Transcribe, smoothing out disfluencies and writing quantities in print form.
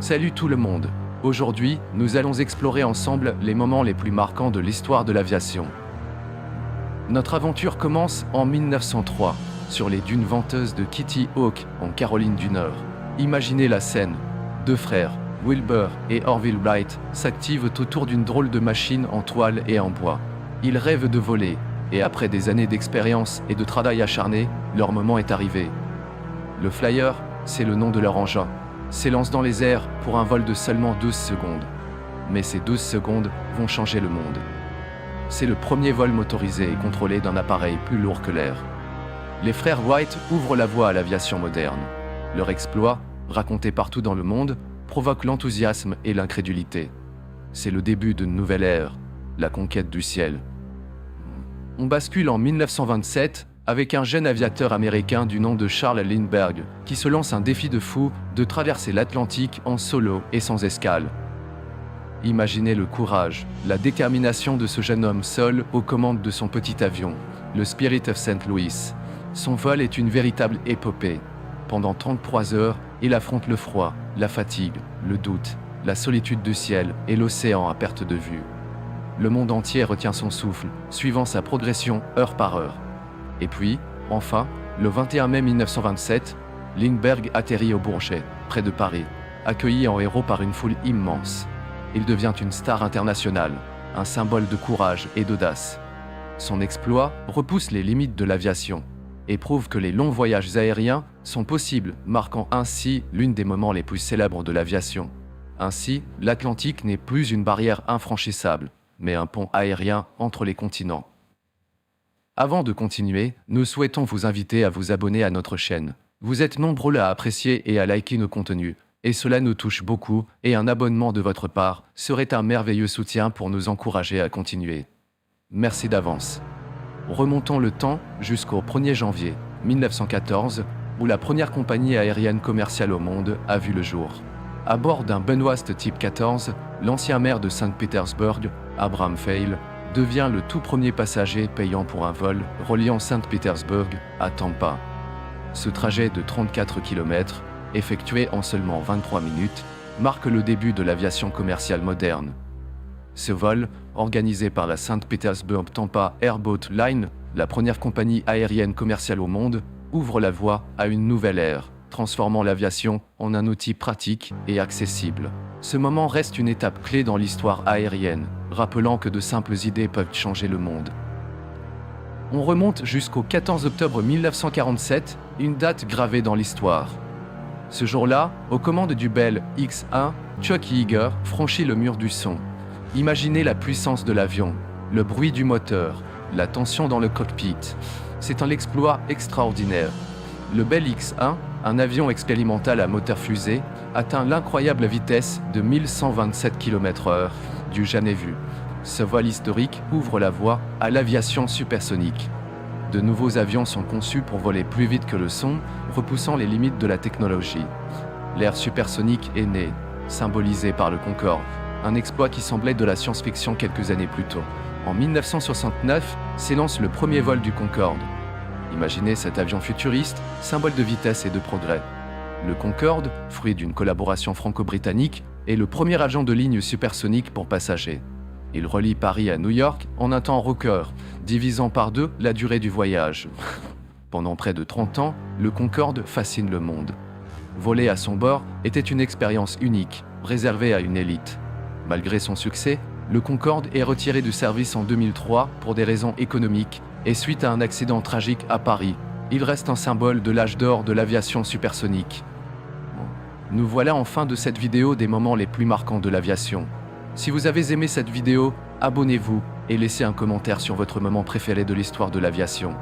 Salut tout le monde. Aujourd'hui, nous allons explorer ensemble les moments les plus marquants de l'histoire de l'aviation. Notre aventure commence en 1903, sur les dunes venteuses de Kitty Hawk, en Caroline du Nord. Imaginez la scène. Deux frères, Wilbur et Orville Wright, s'activent autour d'une drôle de machine en toile et en bois. Ils rêvent de voler, et après des années d'expérience et de travail acharné, leur moment est arrivé. Le Flyer, c'est le nom de leur engin, s'élance dans les airs pour un vol de seulement 12 secondes. Mais ces 12 secondes vont changer le monde. C'est le premier vol motorisé et contrôlé d'un appareil plus lourd que l'air. Les frères Wright ouvrent la voie à l'aviation moderne. Leur exploit, raconté partout dans le monde, provoque l'enthousiasme et l'incrédulité. C'est le début d'une nouvelle ère, la conquête du ciel. On bascule en 1927 avec un jeune aviateur américain du nom de Charles Lindbergh, qui se lance un défi de fou de traverser l'Atlantique en solo et sans escale. Imaginez le courage, la détermination de ce jeune homme seul aux commandes de son petit avion, le Spirit of St. Louis. Son vol est une véritable épopée. Pendant 33 heures, il affronte le froid, la fatigue, le doute, la solitude du ciel et l'océan à perte de vue. Le monde entier retient son souffle, suivant sa progression heure par heure. Et puis, enfin, le 21 mai 1927, Lindbergh atterrit au Bourget, près de Paris, accueilli en héros par une foule immense. Il devient une star internationale, un symbole de courage et d'audace. Son exploit repousse les limites de l'aviation et prouve que les longs voyages aériens sont possibles, marquant ainsi l'une des moments les plus célèbres de l'aviation. Ainsi, l'Atlantique n'est plus une barrière infranchissable, mais un pont aérien entre les continents. Avant de continuer, nous souhaitons vous inviter à vous abonner à notre chaîne. Vous êtes nombreux à apprécier et à liker nos contenus, et cela nous touche beaucoup, et un abonnement de votre part serait un merveilleux soutien pour nous encourager à continuer. Merci d'avance. Remontons le temps jusqu'au 1er janvier 1914, où la première compagnie aérienne commerciale au monde a vu le jour. À bord d'un Bunwast Type 14, l'ancien maire de Saint-Pétersbourg, Abraham Feil, devient le tout premier passager payant pour un vol reliant Saint-Pétersbourg à Tampa. Ce trajet de 34 km, effectué en seulement 23 minutes, marque le début de l'aviation commerciale moderne. Ce vol, organisé par la Saint-Pétersbourg Tampa Airboat Line, la première compagnie aérienne commerciale au monde, ouvre la voie à une nouvelle ère, transformant l'aviation en un outil pratique et accessible. Ce moment reste une étape clé dans l'histoire aérienne, rappelant que de simples idées peuvent changer le monde. On remonte jusqu'au 14 octobre 1947, une date gravée dans l'histoire. Ce jour-là, aux commandes du Bell X-1, Chuck Yeager franchit le mur du son. Imaginez la puissance de l'avion, le bruit du moteur, la tension dans le cockpit. C'est un exploit extraordinaire. Le Bell X-1, un avion expérimental à moteur fusée, atteint l'incroyable vitesse de 1127 km/h, du jamais vu. Ce vol historique ouvre la voie à l'aviation supersonique. De nouveaux avions sont conçus pour voler plus vite que le son, repoussant les limites de la technologie. L'ère supersonique est née, symbolisée par le Concorde, un exploit qui semblait de la science-fiction quelques années plus tôt. En 1969, s'élance le premier vol du Concorde. Imaginez cet avion futuriste, symbole de vitesse et de progrès. Le Concorde, fruit d'une collaboration franco-britannique, est le premier avion de ligne supersonique pour passagers. Il relie Paris à New York en un temps record, divisant par deux la durée du voyage. Pendant près de 30 ans, le Concorde fascine le monde. Voler à son bord était une expérience unique, réservée à une élite. Malgré son succès, le Concorde est retiré du service en 2003 pour des raisons économiques et suite à un accident tragique à Paris. Il reste un symbole de l'âge d'or de l'aviation supersonique. Nous voilà en fin de cette vidéo des moments les plus marquants de l'aviation. Si vous avez aimé cette vidéo, abonnez-vous et laissez un commentaire sur votre moment préféré de l'histoire de l'aviation.